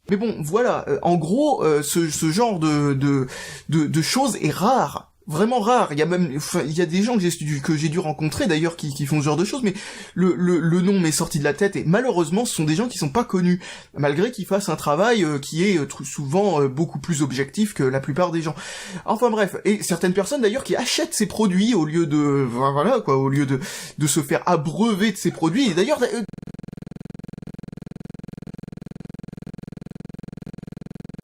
Mais bon, voilà, en gros, ce genre de choses est rare. Vraiment rare. Il y a même, enfin, il y a des gens que j'ai dû rencontrer d'ailleurs qui font ce genre de choses, mais le nom m'est sorti de la tête et malheureusement ce sont des gens qui sont pas connus, malgré qu'ils fassent un travail qui est souvent beaucoup plus objectif que la plupart des gens. Enfin bref, et certaines personnes d'ailleurs qui achètent ces produits au lieu de, voilà quoi, au lieu de se faire abreuver de ces produits. Et d'ailleurs,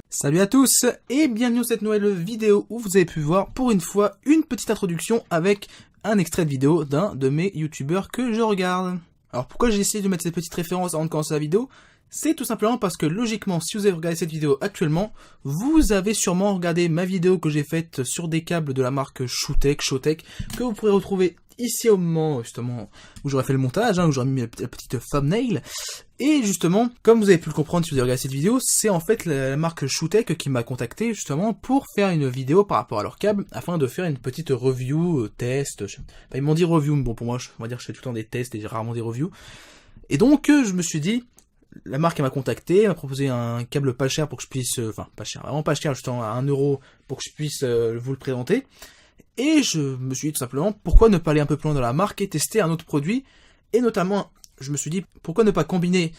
salut à tous et bienvenue dans cette nouvelle vidéo où vous avez pu voir pour une fois une petite introduction avec un extrait de vidéo d'un de mes youtubeurs que je regarde. Alors pourquoi j'ai essayé de mettre cette petite référence avant de commencer la vidéo? C'est tout simplement parce que logiquement, si vous avez regardé cette vidéo actuellement, vous avez sûrement regardé ma vidéo que j'ai faite sur des câbles de la marque Showtek, que vous pourrez retrouver ici au moment justement où j'aurais fait le montage, où j'aurais mis la petite thumbnail. Et justement, comme vous avez pu le comprendre si vous avez regardé cette vidéo, c'est en fait la marque Showtek qui m'a contacté justement pour faire une vidéo par rapport à leur câble, afin de faire une petite review, test. Enfin, ils m'ont dit review, mais bon pour moi, on va dire que je fais tout le temps des tests et rarement des reviews. Et donc je me suis dit, la marque m'a contacté, m'a proposé un câble pas cher pour que je puisse, enfin pas cher, vraiment pas cher, juste à 1 euro pour que je puisse vous le présenter. Et je me suis dit tout simplement, pourquoi ne pas aller un peu plus loin dans la marque et tester un autre produit. Et notamment, je me suis dit, pourquoi ne pas combiner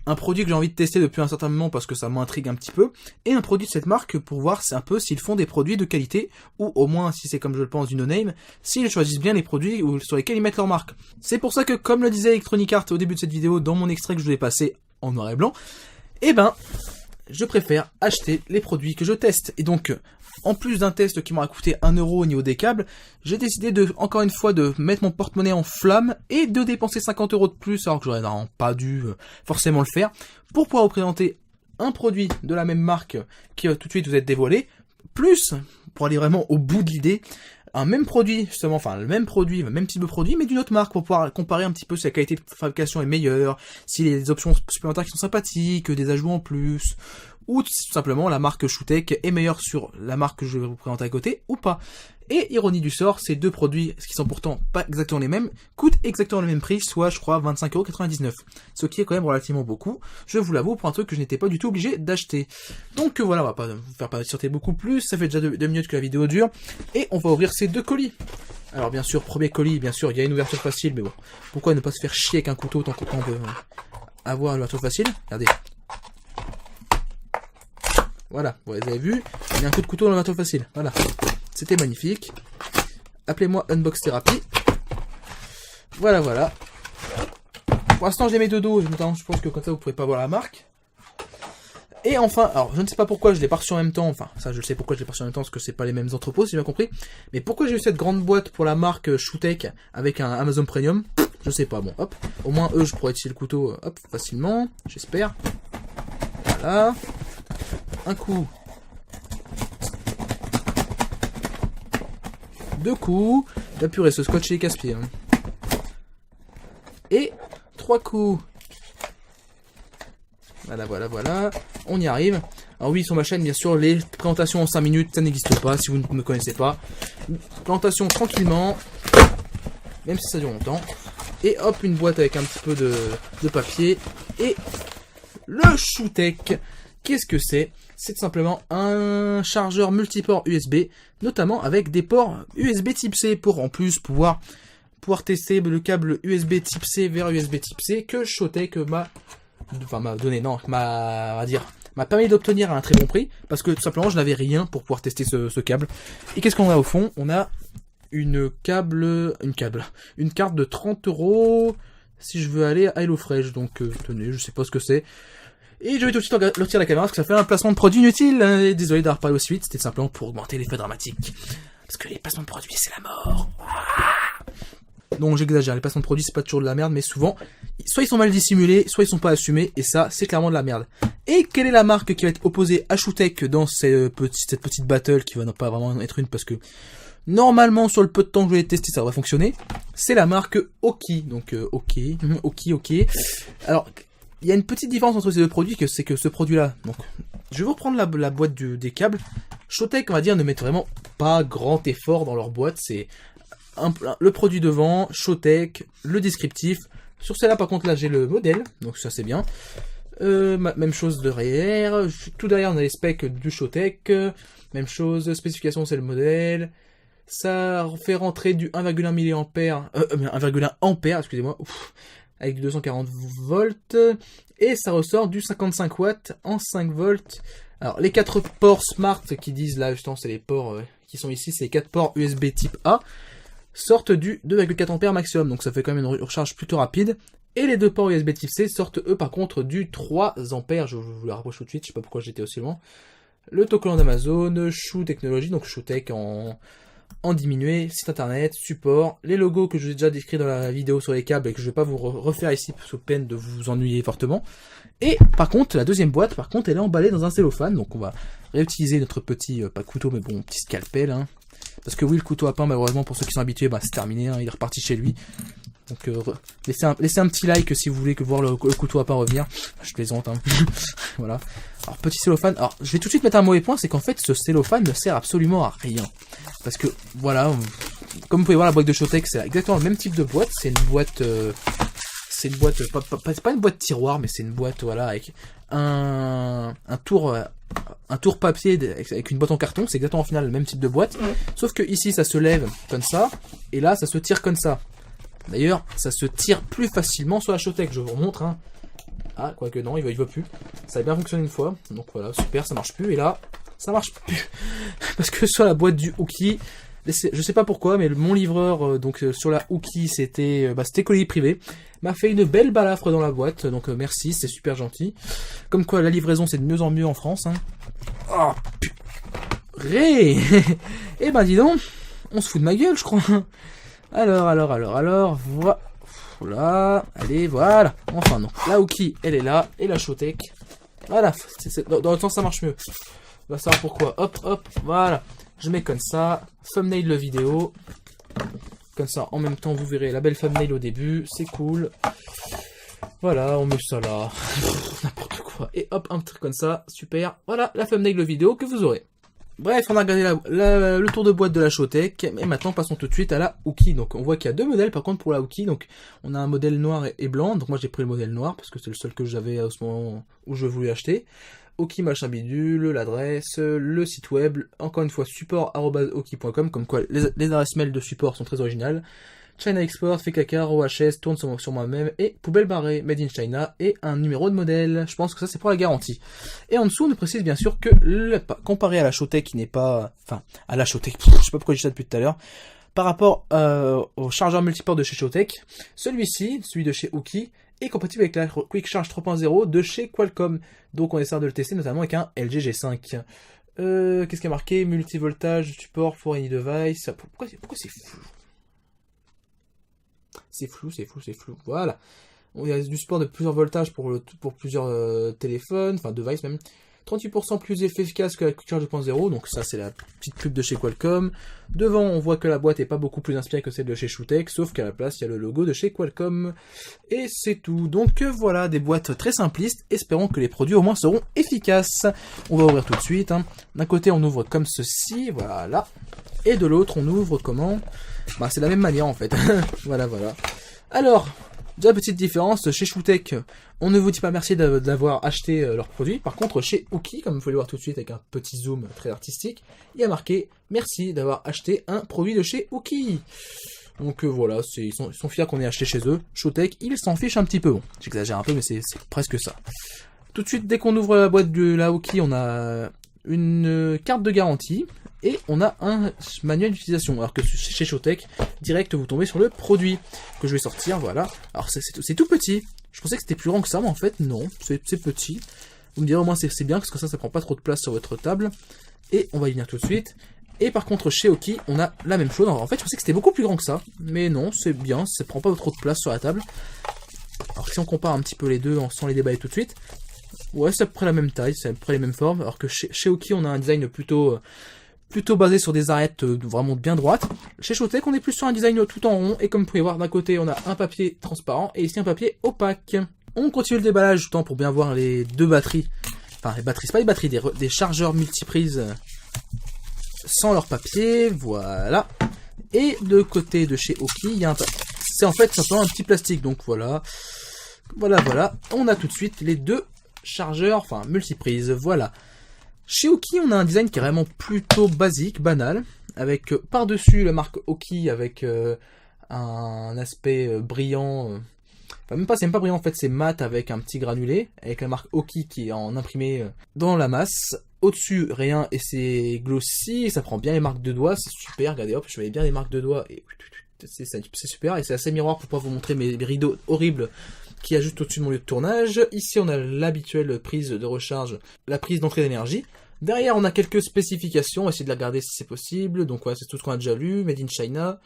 un produit que j'ai envie de tester depuis un certain moment parce que ça m'intrigue un petit peu, et un produit de cette marque pour voir un peu s'ils font des produits de qualité, ou au moins, si c'est comme je le pense du no-name, s'ils choisissent bien les produits sur lesquels ils mettent leur marque. C'est pour ça que, comme le disait Electronic Arts au début de cette vidéo, dans mon extrait que je vous ai passé en noir et blanc, eh ben, je préfère acheter les produits que je teste. Et donc, en plus d'un test qui m'aura coûté 1 euro au niveau des câbles, j'ai décidé encore une fois de mettre mon porte-monnaie en flamme et de dépenser 50 euros de plus, alors que j'aurais normalement pas dû forcément le faire, pour pouvoir vous présenter un produit de la même marque qui va tout de suite vous être dévoilé, plus, pour aller vraiment au bout de l'idée, un même produit, justement, enfin le même produit, même type de produit, mais d'une autre marque, pour pouvoir comparer un petit peu si la qualité de fabrication est meilleure, si les options supplémentaires qui sont sympathiques, des ajouts en plus, ou tout simplement la marque Showtek est meilleure sur la marque que je vais vous présenter à côté, ou pas. Et ironie du sort, ces deux produits, qui sont pourtant pas exactement les mêmes, coûtent exactement le même prix, soit je crois 25,99 €. Ce qui est quand même relativement beaucoup, je vous l'avoue, pour un truc que je n'étais pas du tout obligé d'acheter. Donc voilà, on va pas vous faire patienter beaucoup plus, ça fait déjà 2 minutes que la vidéo dure, et on va ouvrir ces 2 colis. Alors bien sûr, premier colis, bien sûr, il y a une ouverture facile, mais bon, pourquoi ne pas se faire chier avec un couteau tant qu'on veut avoir une ouverture facile? Regardez. Voilà, vous avez vu, il y a un coup de couteau dans l'ouverture facile, voilà. C'était magnifique. Appelez-moi Unbox Therapy. Voilà, voilà. Pour l'instant, je les mets de dos. Notamment, je pense que comme ça, vous pourrez pas voir la marque. Et enfin, alors, je ne sais pas pourquoi je l'ai pas reçu en même temps. Enfin, ça, je sais pourquoi je l'ai pas reçu en même temps, parce que c'est pas les mêmes entrepôts, si j'ai bien compris. Mais pourquoi j'ai eu cette grande boîte pour la marque Showtek avec un Amazon Premium? Je sais pas, bon, hop. Au moins, eux, je pourrais utiliser le couteau, hop, facilement. J'espère. Voilà. Un coup. 2 coups. La purée, ce scotch est casse-pied. Hein. Et 3 coups. Voilà, voilà, voilà. On y arrive. Alors oui, sur ma chaîne, bien sûr, les présentations en 5 minutes, ça n'existe pas si vous ne me connaissez pas. Présentation tranquillement. Même si ça dure longtemps. Et hop, une boîte avec un petit peu de papier. Et le Showtek. Qu'est-ce que c'est? C'est simplement un chargeur multiport USB, notamment avec des ports USB type C pour en plus pouvoir tester le câble USB type C vers USB type C que Showtek m'a permis d'obtenir à un très bon prix, parce que tout simplement je n'avais rien pour pouvoir tester ce câble. Et qu'est-ce qu'on a au fond? On a une carte de 30 € si je veux aller à HelloFresh, donc tenez, je sais pas ce que c'est. Et je vais tout de suite le retirer la caméra parce que ça fait un placement de produit inutile. Désolé d'avoir parlé aussi vite, c'était simplement pour augmenter l'effet dramatique. Parce que les placements de produits, c'est la mort. Donc j'exagère, les placements de produits, c'est pas toujours de la merde, mais souvent, soit ils sont mal dissimulés, soit ils sont pas assumés, et ça, c'est clairement de la merde. Et quelle est la marque qui va être opposée à Showtek dans cette petite battle, qui va pas vraiment être une, parce que normalement, sur le peu de temps que je vais tester, ça devrait fonctionner. C'est la marque Oki. Donc Oki. Alors, il y a une petite différence entre ces deux produits, c'est que ce produit-là, donc, je vais vous reprendre la boîte des câbles. Showtek, on va dire, ne met vraiment pas grand effort dans leur boîte. C'est le produit devant, Showtek, le descriptif. Sur celle-là, par contre, là, j'ai le modèle, donc ça c'est bien. Même chose derrière. Tout derrière, on a les specs du Showtech. Même chose, spécification, c'est le modèle. Ça fait rentrer du 1,1 mA, 1,1 ampère, excusez-moi, avec du 240 volts. Et ça ressort du 55 watts en 5 volts. Alors, les 4 ports Smart qui disent là, justement, c'est les ports qui sont ici, c'est les 4 ports USB type A, sortent du 2,4 ampères maximum. Donc, ça fait quand même une recharge plutôt rapide. Et les 2 ports USB type C sortent, eux, par contre, du 3 ampères. Je vous la rapproche tout de suite, je sais pas pourquoi j'étais aussi loin. Le autocollant d'Amazon, Shoe Technology, donc Showtech en diminué, site internet, support, les logos que je vous ai déjà décrits dans la vidéo sur les câbles et que je vais pas vous refaire ici sous peine de vous ennuyer fortement. Et par contre, la deuxième boîte, par contre, elle est emballée dans un cellophane, donc on va réutiliser notre petit, pas couteau, mais bon, petit scalpel, hein. Parce que oui, le couteau à pain, malheureusement, pour ceux qui sont habitués, bah, c'est terminé, hein, il est reparti chez lui. Donc laissez un petit like si vous voulez voir le couteau à pain revenir. Je plaisante, hein. Voilà. Alors petit cellophane. Alors je vais tout de suite mettre un mauvais point, c'est qu'en fait ce cellophane ne sert absolument à rien. Parce que voilà, comme vous pouvez voir la boîte de Showtech, c'est exactement le même type de boîte. C'est une boîte, pas une boîte tiroir, mais c'est une boîte voilà avec un tour papier avec une boîte en carton. C'est exactement au final le même type de boîte. Sauf que ici ça se lève comme ça et là ça se tire comme ça. D'ailleurs, ça se tire plus facilement sur la Showtech, je vous remontre, hein. Ah, quoique non, il veut plus. Ça a bien fonctionné une fois, donc voilà, super, ça marche plus, et là, ça marche plus. Parce que sur la boîte du Hookie, je sais pas pourquoi, mais mon livreur, sur la Hookie, c'était colis privé, m'a fait une belle balafre dans la boîte, donc merci, c'est super gentil. Comme quoi, la livraison, c'est de mieux en mieux en France, hein. Oh, purée. Eh ben, dis donc, on se fout de ma gueule, je crois. Alors, voilà, allez, voilà, enfin non, la Hookie, elle est là, et la Showtech, voilà, dans le sens ça marche mieux, on va savoir pourquoi, hop, voilà, je mets comme ça, thumbnail de vidéo, comme ça, en même temps vous verrez la belle thumbnail au début, c'est cool, voilà, on met ça là, n'importe quoi, et hop, un truc comme ça, super, voilà, la thumbnail de vidéo que vous aurez. Bref, on a regardé le tour de boîte de la Showtech, et maintenant passons tout de suite à la Hookie. Donc on voit qu'il y a deux modèles par contre pour la Hookie, donc on a un modèle noir et blanc, donc moi j'ai pris le modèle noir parce que c'est le seul que j'avais à ce moment où je voulais acheter. Hookie machin bidule, l'adresse, le site web, encore une fois support@hookie.com, comme quoi les adresses mail de support sont très originales. China Export, fait caca, OHS, tourne sur moi-même, et poubelle barrée, made in China, et un numéro de modèle. Je pense que ça c'est pour la garantie. Et en dessous, on nous précise bien sûr que, comparé à la Showtech qui n'est pas, enfin, à la Showtech, je sais pas pourquoi j'ai dit ça depuis tout à l'heure, par rapport au chargeur multiport de chez Showtech, celui-ci, celui de chez Hookie, est compatible avec la Quick Charge 3.0 de chez Qualcomm. Donc on essaie de le tester notamment avec un LG G5. Qu'est-ce qui a marqué? Multivoltage, support for any device. Pourquoi c'est flou? C'est flou, voilà. Il y a du support de plusieurs voltages pour plusieurs téléphones, enfin devices même. 38% plus efficace que la Quick Charge 2.0, donc ça c'est la petite pub de chez Qualcomm. Devant on voit que la boîte est pas beaucoup plus inspirée que celle de chez Showtech, sauf qu'à la place il y a le logo de chez Qualcomm. Et c'est tout, donc voilà, des boîtes très simplistes, espérons que les produits au moins seront efficaces. On va ouvrir tout de suite, hein. D'un côté on ouvre comme ceci, voilà. Et de l'autre on ouvre comment? Bah c'est la même manière en fait, voilà. Alors, déjà petite différence, chez Showtech, on ne vous dit pas merci d'avoir acheté leurs produits. Par contre, chez Hookie, comme vous pouvez le voir tout de suite avec un petit zoom très artistique, il y a marqué merci d'avoir acheté un produit de chez Hookie. Donc voilà, ils sont fiers qu'on ait acheté chez eux. Showtech, ils s'en fichent un petit peu. Bon, j'exagère un peu, mais c'est presque ça. Tout de suite, dès qu'on ouvre la boîte de la Hookie, on a une carte de garantie et on a un manuel d'utilisation. Alors que chez Showtech, direct vous tombez sur le produit que je vais sortir, voilà. Alors c'est tout petit. Je pensais que c'était plus grand que ça, mais en fait non, c'est petit. Vous me direz au moins c'est bien parce que ça prend pas trop de place sur votre table. Et on va y venir tout de suite. Et par contre chez Hookie, on a la même chose. Alors, en fait je pensais que c'était beaucoup plus grand que ça, mais non, c'est bien, ça prend pas trop de place sur la table. Alors si on compare un petit peu les deux sans les déballer tout de suite, ouais, c'est à peu près la même taille, c'est à peu près les mêmes formes, alors que chez Hookie, on a un design plutôt basé sur des arêtes vraiment bien droites. Chez Showtech, on est plus sur un design tout en rond, et comme vous pouvez voir, d'un côté, on a un papier transparent, et ici un papier opaque. On continue le déballage, temps pour bien voir les deux batteries, enfin les batteries, c'est pas les batteries, des chargeurs multiprises sans leur papier, voilà. Et de côté de chez Hookie, il y a c'est en fait simplement un petit plastique, donc voilà. On a tout de suite les deux chargeur, enfin multiprise, voilà. Chez Oki, on a un design qui est vraiment plutôt basique, banal, avec par-dessus la marque Oki avec un aspect brillant, enfin même pas, c'est même pas brillant en fait, c'est mat avec un petit granulé, avec la marque Oki qui est en imprimé dans la masse. Au-dessus, rien, et c'est glossy, ça prend bien les marques de doigts, c'est super, regardez hop, je mets bien les marques de doigts, et c'est super, et c'est assez miroir pour pouvoir vous montrer mes rideaux horribles qui a juste au-dessus de mon lieu de tournage. Ici, on a l'habituelle prise de recharge, la prise d'entrée d'énergie. Derrière, on a quelques spécifications, on va essayer de la regarder si c'est possible. Donc ouais, c'est tout ce qu'on a déjà lu, Made in China.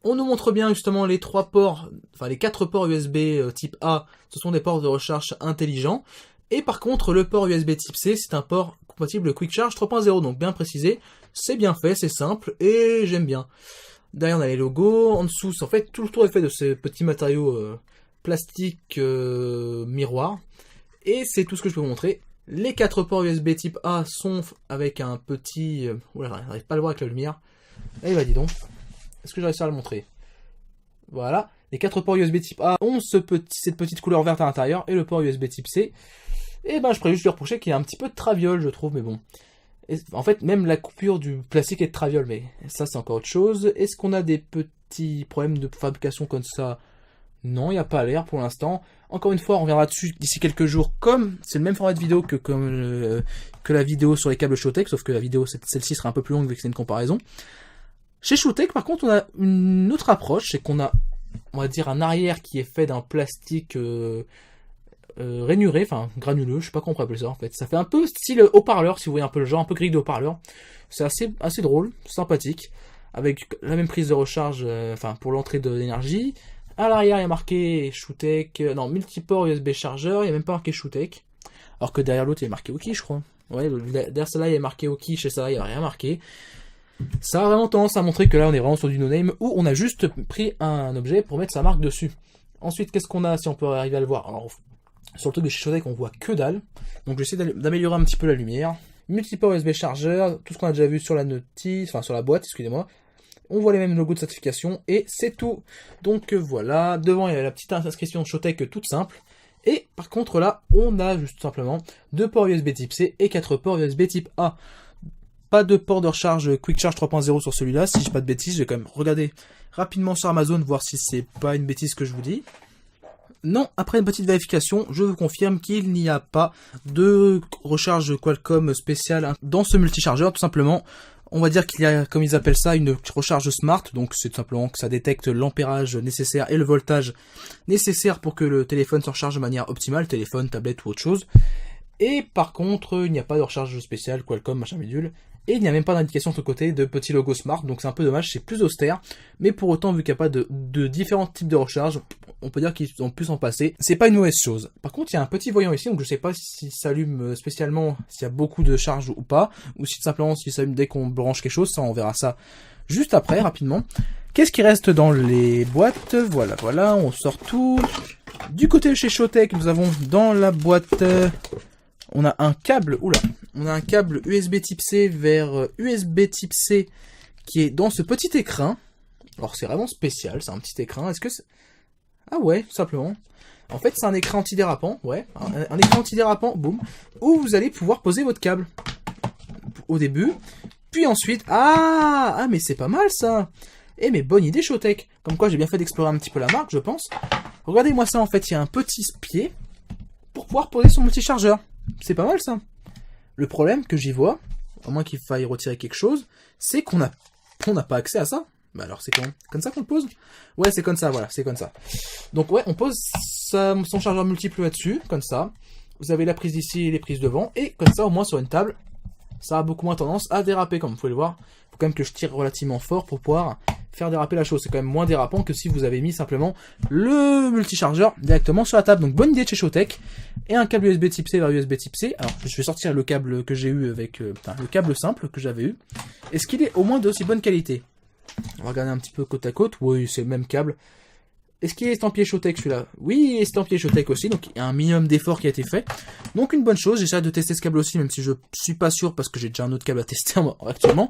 On nous montre bien justement les 3 ports, enfin les 4 ports USB type A, ce sont des ports de recharge intelligents. Et par contre, le port USB type C, c'est un port compatible Quick Charge 3.0, donc bien précisé. C'est bien fait, c'est simple, et j'aime bien. Derrière, on a les logos. En dessous, en fait, tout le tour est fait de ces petits matériaux plastique miroir. Et c'est tout ce que je peux vous montrer. Les 4 ports USB type A sont avec un petit... Oula, j'arrive pas à le voir avec la lumière. Eh ben dis donc. Est-ce que j'arrive à le montrer? Voilà. Les 4 ports USB type A ont cette petite couleur verte à l'intérieur. Et le port USB type C. Et ben je pourrais juste lui reprocher qu'il y a un petit peu de traviole, je trouve, mais bon. Et, en fait, même la coupure du plastique est de traviole, mais ça c'est encore autre chose. Est-ce qu'on a des petits problèmes de fabrication comme ça? Non, il n'y a pas l'air pour l'instant. Encore une fois, on reviendra dessus d'ici quelques jours. Comme c'est le même format de vidéo que la vidéo sur les câbles Showtek, sauf que la vidéo, celle-ci sera un peu plus longue vu que c'est une comparaison. Chez Showtek, par contre, on a une autre approche, c'est qu'on a, on va dire, un arrière qui est fait d'un plastique rainuré, enfin granuleux, je sais pas comment on peut appeler ça en fait. Ça fait un peu style haut-parleur, si vous voyez un peu le genre, un peu grille de haut-parleur. C'est assez drôle, sympathique, avec la même prise de recharge, enfin pour l'entrée de l'énergie. À l'arrière, il y a marqué Showtek, non, multiport USB chargeur, il n'y a même pas marqué Showtek. Alors que derrière l'autre, il y a marqué Oki, je crois. Ouais, derrière celle-là, il y a marqué Oki, chez ça, il n'y a rien marqué. Ça a vraiment tendance à montrer que là, on est vraiment sur du no-name, où on a juste pris un objet pour mettre sa marque dessus. Ensuite, qu'est-ce qu'on a, si on peut arriver à le voir? Alors, sur le truc de chez Showtek, on voit que dalle. Donc, j'essaie d'améliorer un petit peu la lumière. Multiport USB chargeur, tout ce qu'on a déjà vu sur la notice, enfin sur la boîte, excusez-moi. On voit les mêmes logos de certification et c'est tout. Donc voilà, devant il y a la petite inscription Showtek toute simple. Et par contre là, on a juste simplement 2 ports USB type C et 4 ports USB type A. Pas de port de recharge Quick Charge 3.0 sur celui-là, si je dis pas de bêtises, je vais quand même regarder rapidement sur Amazon, voir si c'est pas une bêtise que je vous dis. Non, après une petite vérification, je vous confirme qu'il n'y a pas de recharge Qualcomm spéciale dans ce multichargeur, tout simplement. On va dire qu'il y a, comme ils appellent ça, une recharge smart, donc c'est tout simplement que ça détecte l'ampérage nécessaire et le voltage nécessaire pour que le téléphone se recharge de manière optimale, téléphone, tablette ou autre chose. Et par contre, il n'y a pas de recharge spéciale, Qualcomm, machin bidule, et il n'y a même pas d'indication de ce côté de petit logo smart, donc c'est un peu dommage, c'est plus austère, mais pour autant, vu qu'il n'y a pas de différents types de recharge, on peut dire qu'ils ont pu s'en passer, c'est pas une mauvaise chose. Par contre, il y a un petit voyant ici, donc je sais pas s'il s'allume spécialement, s'il y a beaucoup de charge ou pas, ou si simplement s'il s'allume dès qu'on branche quelque chose, ça on verra ça juste après, rapidement. Qu'est-ce qui reste dans les boîtes? Voilà, on sort tout. Du côté de chez Showtek, nous avons dans la boîte... on a un câble, on a un câble USB type C vers USB type C qui est dans ce petit écrin. Alors c'est vraiment spécial, c'est un petit écrin. Est-ce que c'est... Ah ouais, tout simplement. En fait, c'est un écran antidérapant, ouais, un écran antidérapant, boum, où vous allez pouvoir poser votre câble au début, puis ensuite... Ah, mais c'est pas mal ça. Eh mais bonne idée Showtek. Comme quoi j'ai bien fait d'explorer un petit peu la marque, je pense. Regardez-moi ça, en fait, il y a un petit pied pour pouvoir poser son multichargeur. C'est pas mal ça. Le problème que j'y vois, à moins qu'il faille retirer quelque chose, c'est qu'on n'a pas accès à ça. Bah alors c'est comme ça qu'on le pose? Ouais, c'est comme ça, voilà, c'est comme ça. Donc ouais, on pose son chargeur multiple là-dessus, comme ça. Vous avez la prise d'ici et les prises devant, et comme ça, au moins sur une table, ça a beaucoup moins tendance à déraper, comme vous pouvez le voir. Il faut quand même que je tire relativement fort pour pouvoir faire déraper la chose. C'est quand même moins dérapant que si vous avez mis simplement le multichargeur directement sur la table. Donc bonne idée de chez Showtek. Et un câble USB type C vers USB type C. Alors je vais sortir le câble que j'ai eu avec... le câble simple que j'avais eu. Est-ce qu'il est au moins d'aussi bonne qualité? On va regarder un petit peu côte à côte. Oui, c'est le même câble. Est-ce qu'il est estampillé Showtek celui-là? Oui, il est estampillé Showtek aussi, donc il y a un minimum d'effort qui a été fait. Donc une bonne chose, j'essaie de tester ce câble aussi, même si je suis pas sûr parce que j'ai déjà un autre câble à tester actuellement.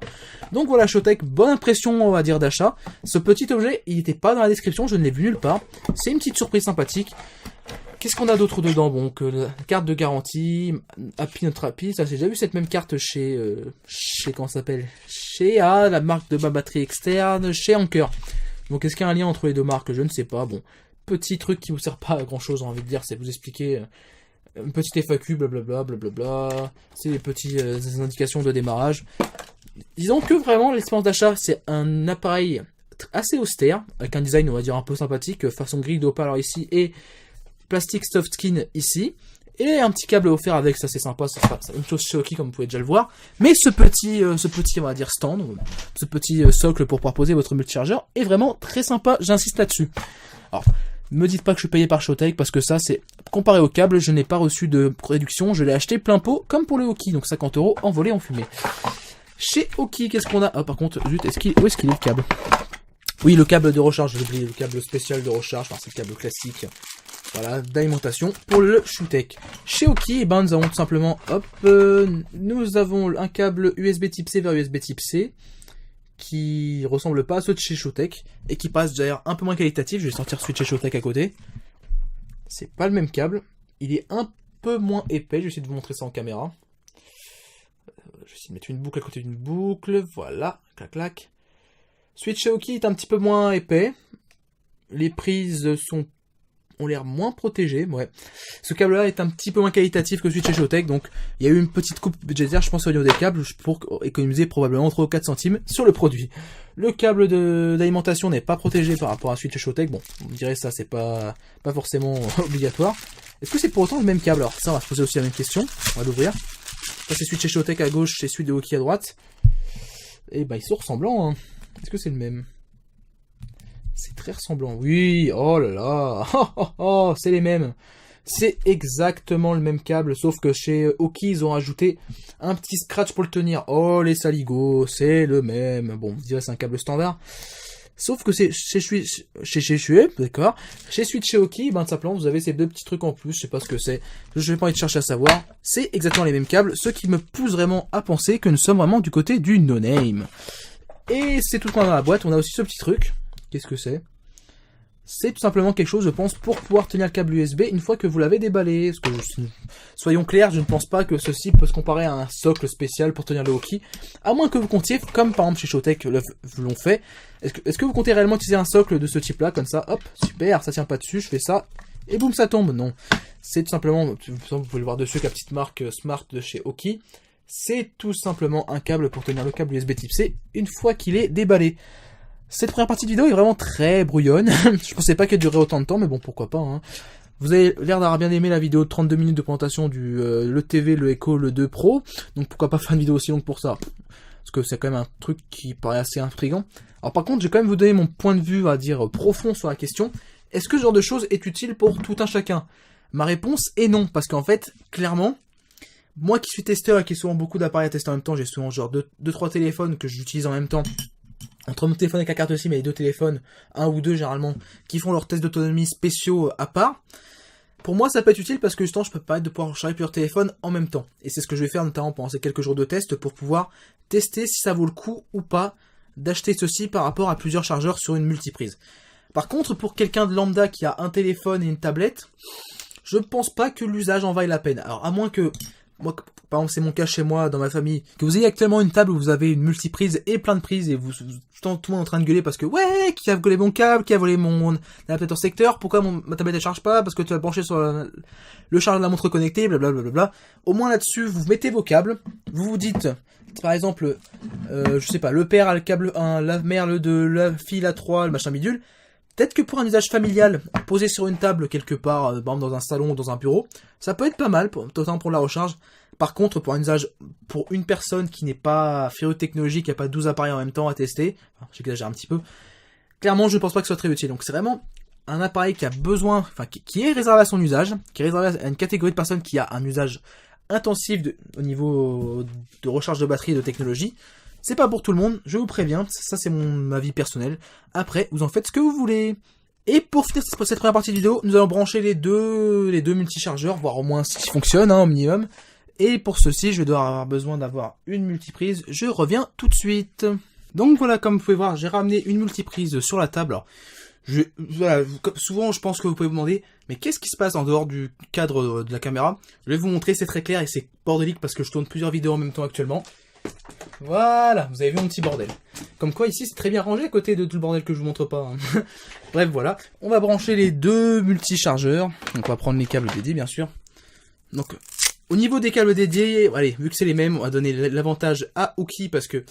Donc voilà Showtek, bonne impression on va dire d'achat. Ce petit objet, il n'était pas dans la description, je ne l'ai vu nulle part. C'est une petite surprise sympathique. Qu'est-ce qu'on a d'autre dedans? Bon, que la carte de garantie, Happy Not Happy, ça j'ai déjà vu cette même carte chez comment ça s'appelle? Chez la marque de ma batterie externe, chez Anker. Donc est-ce qu'il y a un lien entre les deux marques? Je ne sais pas. Bon, petit truc qui vous sert pas à grand chose, j'ai envie de dire, c'est vous expliquer une petite FAQ, blablabla, blablabla. C'est les petites indications de démarrage. Disons que vraiment l'expérience d'achat, c'est un appareil assez austère, avec un design on va dire un peu sympathique, façon grille de haut-parleur ici et plastique soft skin ici, et un petit câble offert avec, ça c'est sympa, ça sera une chose chez Oki comme vous pouvez déjà le voir, mais ce petit on va dire stand, ce petit socle pour pouvoir poser votre multichargeur est vraiment très sympa, j'insiste là-dessus. Alors, me dites pas que je suis payé par Showtech, parce que ça c'est, comparé au câble, je n'ai pas reçu de réduction, je l'ai acheté plein pot, comme pour le Oki, donc 50 € envolés en fumée. Chez Oki, qu'est-ce qu'on a? Ah par contre, zut, où est-ce qu'il est le câble? Oui, le câble de recharge, j'ai oublié, le câble spécial de recharge, enfin c'est le câble classique, voilà, d'alimentation pour le Showtech. Chez Oki, ben, nous avons tout simplement, hop, nous avons un câble USB type C vers USB type C, qui ressemble pas à ceux de chez Showtech, et qui passe d'ailleurs un peu moins qualitatif, je vais sortir celui de chez Showtech à côté. C'est pas le même câble, il est un peu moins épais, je vais essayer de vous montrer ça en caméra. Je vais essayer de mettre une boucle à côté d'une boucle, voilà, clac clac. Celui de chez Oki est un petit peu moins épais. Les prises ont l'air moins protégées, ouais. Ce câble-là est un petit peu moins qualitatif que celui de chez Showtech, donc il y a eu une petite coupe budgétaire, je pense, au niveau des câbles, pour économiser probablement 3 ou 4 centimes sur le produit. Le câble d'alimentation n'est pas protégé par rapport à celui de chez Showtech, bon, on dirait ça, c'est pas forcément obligatoire. Est-ce que c'est pour autant le même câble? Alors ça, on va se poser aussi la même question, on va l'ouvrir. Ça c'est celui de chez Showtech à gauche, c'est celui de Oki à droite. Et bah ils sont ressemblants, hein. Est-ce que c'est le même? C'est très ressemblant. Oui, oh là là. Oh, oh, oh, c'est les mêmes. C'est exactement le même câble, sauf que chez Oki, ils ont rajouté un petit scratch pour le tenir. Oh, les saligots, c'est le même. Bon, vous direz c'est un câble standard. Sauf que c'est chez d'accord. Chez celui de chez Oki, ben, simplement, vous avez ces deux petits trucs en plus. Je sais pas ce que c'est. Je vais pas envie de chercher à savoir. C'est exactement les mêmes câbles, ce qui me pousse vraiment à penser que nous sommes vraiment du côté du no-name. Et c'est tout ce qu'on a dans la boîte, on a aussi ce petit truc. Qu'est-ce que c'est? C'est tout simplement quelque chose, je pense, pour pouvoir tenir le câble USB une fois que vous l'avez déballé. Parce que soyons clairs, je ne pense pas que ceci peut se comparer à un socle spécial pour tenir le Oki. À moins que vous comptiez, comme par exemple chez Showtech l'ont fait. Est-ce que vous comptez réellement utiliser un socle de ce type-là, comme ça? Hop, super, ça tient pas dessus, je fais ça, et boum, ça tombe. Non, c'est tout simplement, vous pouvez le voir dessus, la petite marque Smart de chez Oki. C'est tout simplement un câble pour tenir le câble USB type C une fois qu'il est déballé. Cette première partie de vidéo est vraiment très brouillonne. Je pensais pas qu'elle durerait autant de temps, mais bon, pourquoi pas, hein. Vous avez l'air d'avoir bien aimé la vidéo de 32 minutes de présentation du le TV, le Echo, le 2 Pro. Donc pourquoi pas faire une vidéo aussi longue pour ça? Parce que c'est quand même un truc qui paraît assez intriguant. Alors par contre, je vais quand même vous donner mon point de vue, on va dire, profond sur la question. Est-ce que ce genre de choses est utile pour tout un chacun? Ma réponse est non, parce qu'en fait, clairement, moi qui suis testeur et qui ai souvent beaucoup d'appareils à tester en même temps, j'ai souvent genre 2-3 téléphones que j'utilise en même temps. Entre mon téléphone avec la carte SIM et les deux téléphones, un ou deux généralement, qui font leurs tests d'autonomie spéciaux à part. Pour moi, ça peut être utile parce que justement, je peux pas de pouvoir recharger plusieurs téléphones en même temps. Et c'est ce que je vais faire notamment pendant ces quelques jours de test pour pouvoir tester si ça vaut le coup ou pas d'acheter ceci par rapport à plusieurs chargeurs sur une multiprise. Par contre, pour quelqu'un de lambda qui a un téléphone et une tablette, je pense pas que l'usage en vaille la peine. Alors, à moins que... Moi, par exemple, c'est mon cas chez moi, dans ma famille, que vous ayez actuellement une table où vous avez une multiprise et plein de prises et tout le monde en train de gueuler parce que ouais, qui a volé mon câble, qui a volé mon adaptateur secteur, pourquoi ma tablette ne charge pas, parce que tu as branché sur le charge de la montre connectée, blablabla. Au moins là-dessus, vous mettez vos câbles, vous vous dites, par exemple, je sais pas, le père a le câble 1, la mère le 2, la fille la 3, le machin bidule. Peut-être que pour un usage familial, posé sur une table quelque part, par exemple dans un salon ou dans un bureau, ça peut être pas mal, notamment pour la recharge. Par contre, pour un usage, pour une personne qui n'est pas féru de technologie, qui n'a pas 12 appareils en même temps à tester, enfin, j'exagère un petit peu, clairement je ne pense pas que ce soit très utile. Donc c'est vraiment un appareil qui a besoin, enfin qui est réservé à son usage, qui est réservé à une catégorie de personnes qui a un usage intensif au niveau de recharge de batterie et de technologie. C'est pas pour tout le monde, je vous préviens, ça c'est mon avis personnel. Après, vous en faites ce que vous voulez. Et pour finir cette première partie de vidéo, nous allons brancher les deux multichargeurs, voir au moins s'ils fonctionnent, hein, au minimum. Et pour ceci, je vais devoir avoir besoin d'avoir une multiprise. Je reviens tout de suite. Donc voilà, comme vous pouvez voir, j'ai ramené une multiprise sur la table. Alors, Voilà, souvent je pense que vous pouvez vous demander, mais qu'est-ce qui se passe en dehors du cadre de la caméra? Je vais vous montrer, c'est très clair et c'est bordélique parce que je tourne plusieurs vidéos en même temps actuellement. Voilà, vous avez vu mon petit bordel. Comme quoi ici c'est très bien rangé à côté de tout le bordel que je vous montre pas. Hein. Bref, voilà, on va brancher les deux multi-chargeurs. Donc on va prendre les câbles dédiés bien sûr. Donc au niveau des câbles dédiés, allez, vu que c'est les mêmes, on va donner l'avantage à Aukey parce que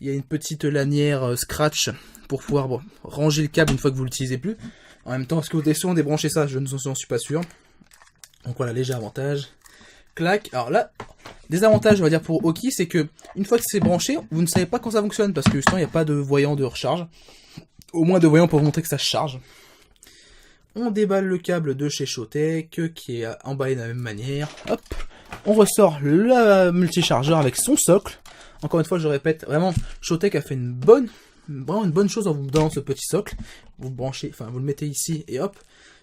il y a une petite lanière scratch pour pouvoir ranger le câble une fois que vous l'utilisez plus. En même temps, est-ce que vous êtes sûr de débrancher ça? Je ne suis pas sûr. Donc voilà, léger avantage. Clac. Alors là, désavantage, on va dire pour Aukey, c'est que une fois que c'est branché, vous ne savez pas quand ça fonctionne parce que justement, il n'y a pas de voyant de recharge. Au moins de voyant pour vous montrer que ça se charge. On déballe le câble de chez Showtek qui est emballé de la même manière. Hop. On ressort le multichargeur avec son socle. Encore une fois, je répète, vraiment, Showtek a fait vraiment une bonne chose en vous donnant ce petit socle. Vous le branchez, enfin, vous le mettez ici et hop,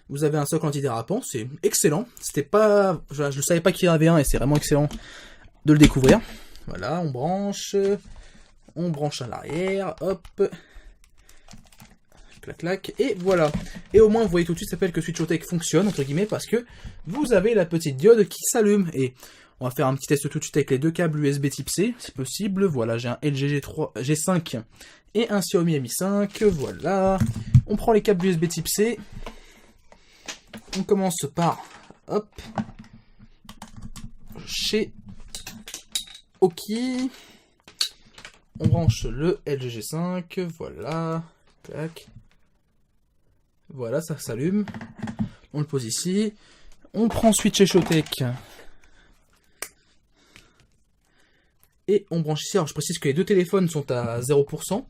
vous avez un socle antidérapant. C'est excellent. C'était pas, je ne savais pas qu'il y en avait un et c'est vraiment excellent de le découvrir. Voilà, on branche à l'arrière, hop, clac clac, et voilà. Et au moins, vous voyez tout de suite, ça s'appelle que Showtek fonctionne entre guillemets parce que vous avez la petite diode qui s'allume et on va faire un petit test tout de suite avec les deux câbles USB type C, si possible. Voilà, j'ai un LG G5 et un Xiaomi Mi 5. Voilà. On prend les câbles USB type C. On commence par, hop, chez Aukey. On branche le LG G5. Voilà. Tac. Voilà, ça s'allume. On le pose ici. On prend ensuite chez Showtek. Et on branche ici, alors je précise que les deux téléphones sont à 0%,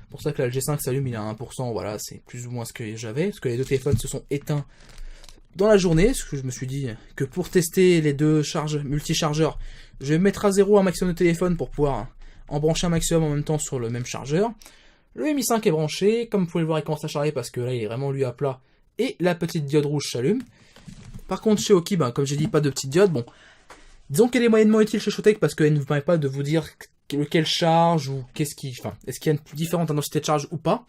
pour ça que là le G5 s'allume, il est à 1%, voilà, c'est plus ou moins ce que j'avais, parce que les deux téléphones se sont éteints dans la journée, parce que je me suis dit que pour tester les deux multi-chargeurs, je vais mettre à 0 un maximum de téléphones pour pouvoir en brancher un maximum en même temps sur le même chargeur. Le Mi 5 est branché, comme vous pouvez le voir il commence à charger parce que là il est vraiment lui à plat, et la petite diode rouge s'allume. Par contre chez Aukey, comme j'ai dit, pas de petite diode, bon. Disons qu'elle est moyennement utile chez Showtek parce qu'elle ne vous permet pas de vous dire lequel charge ou qu'est-ce qui... Enfin, est-ce qu'il y a une différente intensité de charge ou pas.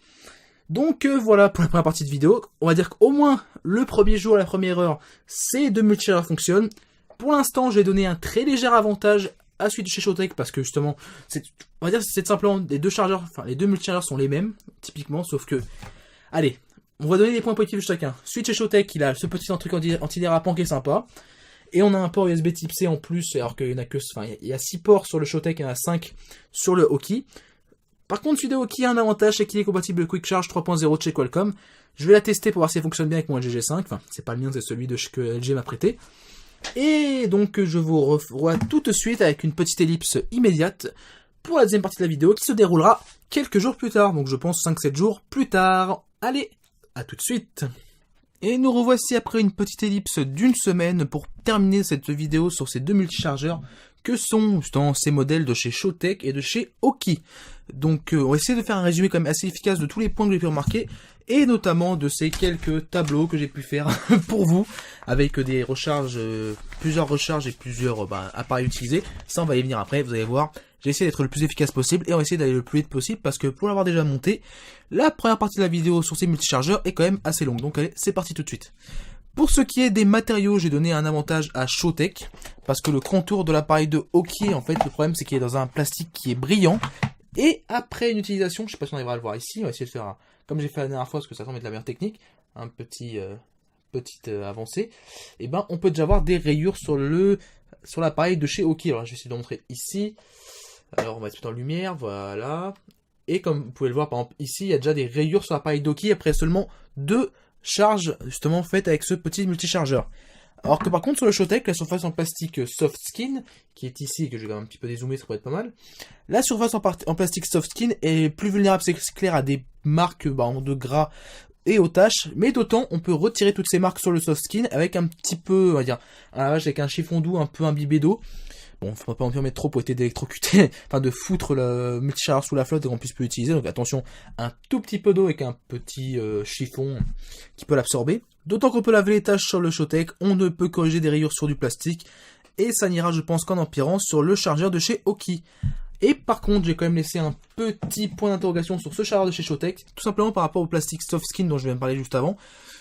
Donc voilà pour la première partie de vidéo. On va dire qu'au moins le premier jour, la première heure, ces deux multichargeurs fonctionnent. Pour l'instant, je vais donner un très léger avantage à celui de chez Showtek parce que justement, on va dire que c'est simplement les deux chargeurs, enfin les deux multichargeurs sont les mêmes, typiquement, sauf que... Allez, on va donner des points positifs de chacun. Celui de chez Showtek, il a ce petit truc antidérapant qui est sympa. Et on a un port USB type C en plus, alors qu'il y en a que, enfin, il y a 6 ports sur le Showtek, il y en a 5 sur le Aukey. Par contre, celui de Aukey a un avantage, c'est qu'il est compatible Quick Charge 3.0 de chez Qualcomm. Je vais la tester pour voir si elle fonctionne bien avec mon LG G5. Enfin, c'est pas le mien, c'est celui que LG m'a prêté. Et donc, je vous revois tout de suite avec une petite ellipse immédiate pour la deuxième partie de la vidéo qui se déroulera quelques jours plus tard. Donc, je pense 5-7 jours plus tard. Allez, à tout de suite. Et nous revoici après une petite ellipse d'une semaine pour terminer cette vidéo sur ces deux multichargeurs que sont justement ces modèles de chez Showtek et de chez Aukey. Donc on va essayer de faire un résumé quand même assez efficace de tous les points que j'ai pu remarquer et notamment de ces quelques tableaux que j'ai pu faire pour vous avec des recharges, plusieurs recharges et plusieurs appareils utilisés. Ça on va y venir après, vous allez voir. J'ai essayé d'être le plus efficace possible et on va essayer d'aller le plus vite possible parce que pour l'avoir déjà monté, la première partie de la vidéo sur ces multichargeurs est quand même assez longue. Donc allez, c'est parti tout de suite. Pour ce qui est des matériaux, j'ai donné un avantage à Showtek parce que le contour de l'appareil de Aukey, en fait, le problème c'est qu'il est dans un plastique qui est brillant. Et après une utilisation, je sais pas si on arrivera à le voir ici, on va essayer de faire comme j'ai fait la dernière fois parce que ça semble être la meilleure technique, un petite avancée. Et ben, on peut déjà voir des rayures sur l'appareil de chez Aukey. Alors je vais essayer de montrer ici. Alors on va être tout en lumière, voilà. Et comme vous pouvez le voir, par exemple, ici, il y a déjà des rayures sur l'appareil d'Aukey après seulement 2 charges, justement, faites avec ce petit multichargeur. Alors que par contre, sur le Showtek, la surface en plastique soft skin, qui est ici, que je vais un petit peu dézoomer, ça pourrait être pas mal. La surface en plastique soft skin est plus vulnérable, c'est clair, à des marques de gras et aux taches, mais d'autant, on peut retirer toutes ces marques sur le soft skin avec un petit peu, on va dire, un lavage avec un chiffon doux un peu imbibé d'eau. Bon, faut pas en mettre trop pour être d'électrocuter, enfin de foutre le multichargeur sous la flotte et qu'on puisse plus l'utiliser. Donc attention, un tout petit peu d'eau avec un petit chiffon qui peut l'absorber. D'autant qu'on peut laver les taches sur le Showtek, on ne peut corriger des rayures sur du plastique. Et ça n'ira, je pense, qu'en empirant sur le chargeur de chez Aukey. Et par contre, j'ai quand même laissé un petit point d'interrogation sur ce chargeur de chez Showtek, tout simplement par rapport au plastique soft skin dont je viens de parler juste avant.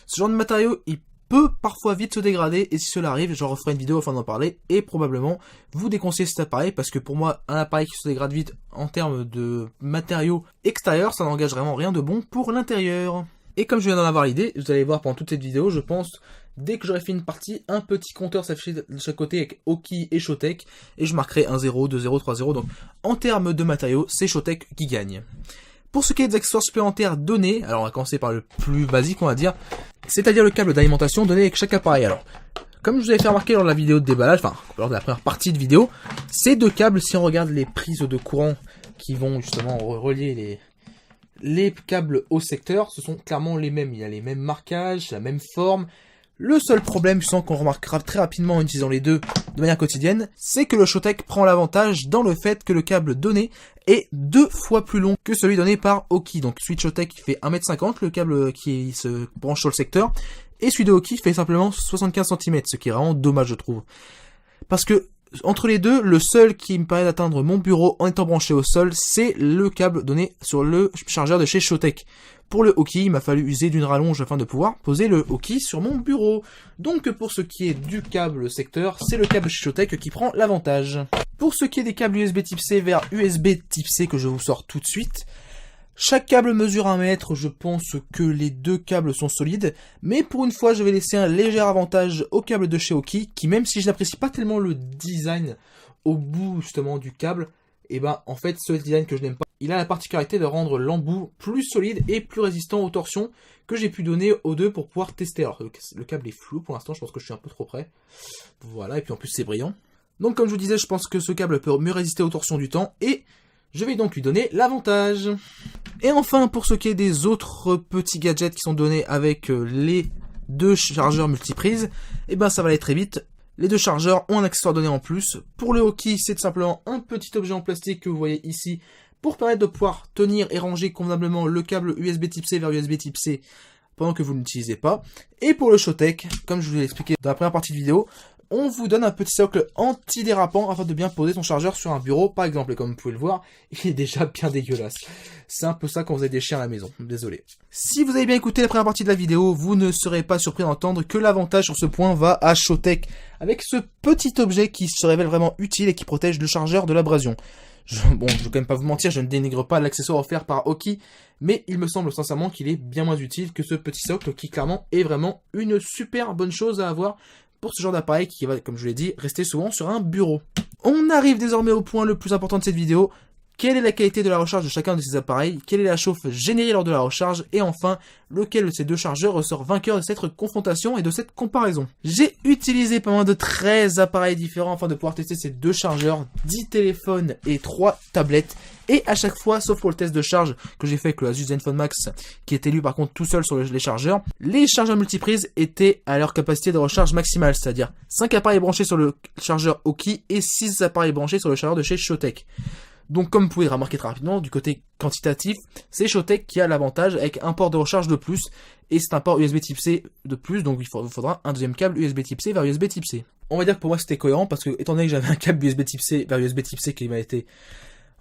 Ce genre de matériau, il peut parfois vite se dégrader, et si cela arrive, je referai une vidéo afin d'en parler, et probablement vous déconseiller cet appareil, parce que pour moi, un appareil qui se dégrade vite en termes de matériaux extérieurs, ça n'engage vraiment rien de bon pour l'intérieur. Et comme je viens d'en avoir l'idée, vous allez voir pendant toute cette vidéo, je pense, dès que j'aurai fait une partie, un petit compteur s'afficher de chaque côté avec Aukey et Showtek, et je marquerai 1-0, 2-0, 3-0, donc en termes de matériaux, c'est Showtek qui gagne. Pour ce qui est des accessoires supplémentaires donnés, alors on va commencer par le plus basique on va dire, c'est-à-dire le câble d'alimentation donné avec chaque appareil. Alors, comme je vous avais fait remarquer lors de la vidéo de déballage, enfin lors de la première partie de vidéo, ces deux câbles, si on regarde les prises de courant qui vont justement relier les câbles au secteur, ce sont clairement les mêmes. Il y a les mêmes marquages, la même forme. Le seul problème, je sens qu'on remarquera très rapidement en utilisant les deux de manière quotidienne, c'est que le Showtek prend l'avantage dans le fait que le câble donné est 2 fois plus long que celui donné par Aukey. Donc celui de Showtek fait 1,50 m, le câble qui se branche sur le secteur, et celui de Aukey fait simplement 75 cm, ce qui est vraiment dommage je trouve. Parce que entre les deux, le seul qui me permet d'atteindre mon bureau en étant branché au sol, c'est le câble donné sur le chargeur de chez Showtek. Pour le Aukey, il m'a fallu user d'une rallonge afin de pouvoir poser le Aukey sur mon bureau. Donc pour ce qui est du câble secteur, c'est le câble chez Showtek qui prend l'avantage. Pour ce qui est des câbles USB type C vers USB type C que je vous sors tout de suite, chaque câble mesure 1 mètre, je pense que les deux câbles sont solides, mais pour une fois je vais laisser un léger avantage au câble de chez Aukey, qui même si je n'apprécie pas tellement le design au bout justement du câble, et ben en fait ce design que je n'aime pas, il a la particularité de rendre l'embout plus solide et plus résistant aux torsions que j'ai pu donner aux deux pour pouvoir tester. Alors le câble est flou pour l'instant, je pense que je suis un peu trop près, voilà, et puis en plus c'est brillant. Donc comme je vous disais, je pense que ce câble peut mieux résister aux torsions du temps, et je vais donc lui donner l'avantage. Et enfin, pour ce qui est des autres petits gadgets qui sont donnés avec les deux chargeurs multiprises, et ben ça va aller très vite. Les deux chargeurs ont un accessoire donné en plus. Pour le Aukey, c'est simplement un petit objet en plastique que vous voyez ici pour permettre de pouvoir tenir et ranger convenablement le câble USB type C vers USB type C pendant que vous ne l'utilisez pas. Et pour le Showtek, comme je vous l'ai expliqué dans la première partie de vidéo, on vous donne un petit socle anti-dérapant afin de bien poser son chargeur sur un bureau, par exemple. Et comme vous pouvez le voir, il est déjà bien dégueulasse. C'est un peu ça quand vous avez des chiens à la maison, désolé. Si vous avez bien écouté la première partie de la vidéo, vous ne serez pas surpris d'entendre que l'avantage sur ce point va à Showtek, avec ce petit objet qui se révèle vraiment utile et qui protège le chargeur de l'abrasion. Bon, je vais quand même pas vous mentir, je ne dénigre pas l'accessoire offert par Aukey, mais il me semble sincèrement qu'il est bien moins utile que ce petit socle qui clairement est vraiment une super bonne chose à avoir pour ce genre d'appareil qui va, comme je l'ai dit, rester souvent sur un bureau. On arrive désormais au point le plus important de cette vidéo. Quelle est la qualité de la recharge de chacun de ces appareils? Quelle est la chauffe générée lors de la recharge? Et enfin, lequel de ces deux chargeurs ressort vainqueur de cette confrontation et de cette comparaison? J'ai utilisé pas moins de 13 appareils différents afin de pouvoir tester ces deux chargeurs, 10 téléphones et 3 tablettes. Et à chaque fois, sauf pour le test de charge que j'ai fait avec le Asus Zenfone Max, qui est élu par contre tout seul sur les chargeurs, les chargeurs multiprises étaient à leur capacité de recharge maximale, c'est-à-dire 5 appareils branchés sur le chargeur Aukey et 6 appareils branchés sur le chargeur de chez Showtek. Donc comme vous pouvez remarquer très rapidement, du côté quantitatif, c'est Showtek qui a l'avantage avec un port de recharge de plus, et c'est un port USB type C de plus, donc il vous faudra un deuxième câble USB type C vers USB type C. On va dire que pour moi c'était cohérent, parce que étant donné que j'avais un câble USB type C vers USB type C qui m'a été,